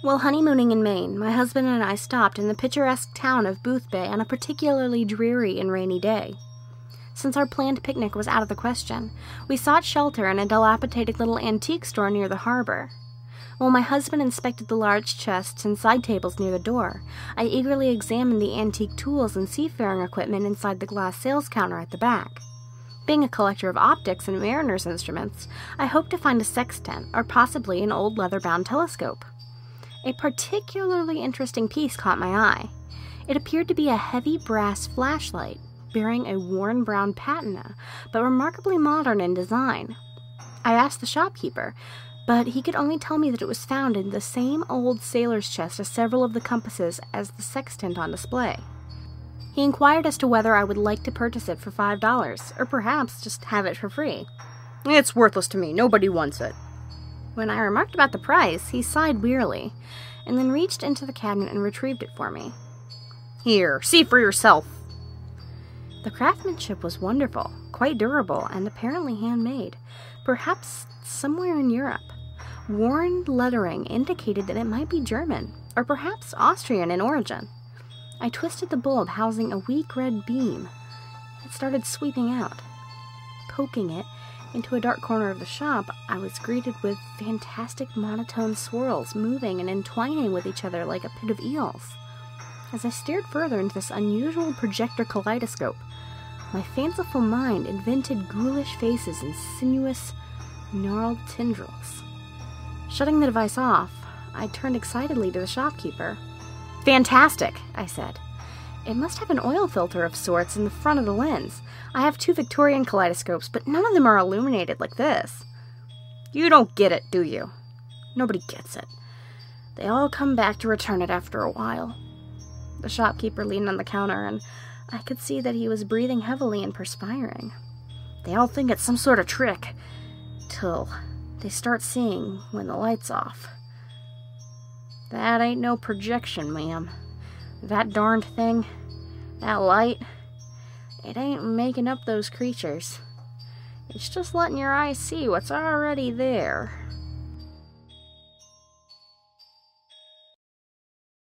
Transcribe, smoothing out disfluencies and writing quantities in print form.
While honeymooning in Maine, my husband and I stopped in the picturesque town of Boothbay on a particularly dreary and rainy day. Since our planned picnic was out of the question, we sought shelter in a dilapidated little antique store near the harbor. While my husband inspected the large chests and side tables near the door, I eagerly examined the antique tools and seafaring equipment inside the glass sales counter at the back. Being a collector of optics and mariner's instruments, I hoped to find a sextant or possibly an old leather-bound telescope. A particularly interesting piece caught my eye. It appeared to be a heavy brass flashlight, bearing a worn brown patina, but remarkably modern in design. I asked the shopkeeper, but he could only tell me that it was found in the same old sailor's chest as several of the compasses as the sextant on display. He inquired as to whether I would like to purchase it for $5, or perhaps just have it for free. "It's worthless to me. Nobody wants it." When I remarked about the price, he sighed wearily, and then reached into the cabinet and retrieved it for me. "Here, see for yourself." The craftsmanship was wonderful, quite durable, and apparently handmade, perhaps somewhere in Europe. Worn lettering indicated that it might be German, or perhaps Austrian in origin. I twisted the bulb housing a weak red beam. It started sweeping out. Poking it into a dark corner of the shop, I was greeted with fantastic monotone swirls moving and entwining with each other like a pit of eels. As I stared further into this unusual projector kaleidoscope, my fanciful mind invented ghoulish faces and sinuous, gnarled tendrils. Shutting the device off, I turned excitedly to the shopkeeper. "Fantastic," I said. "It must have an oil filter of sorts in the front of the lens. I have 2 Victorian kaleidoscopes, but none of them are illuminated like this." "You don't get it, do you?" "Nobody gets it. They all come back to return it after a while." The shopkeeper leaned on the counter, and I could see that he was breathing heavily and perspiring. "They all think it's some sort of trick, till they start seeing when the light's off." "That ain't no projection, ma'am. That darned thing, that light, it ain't making up those creatures. It's just letting your eyes see what's already there."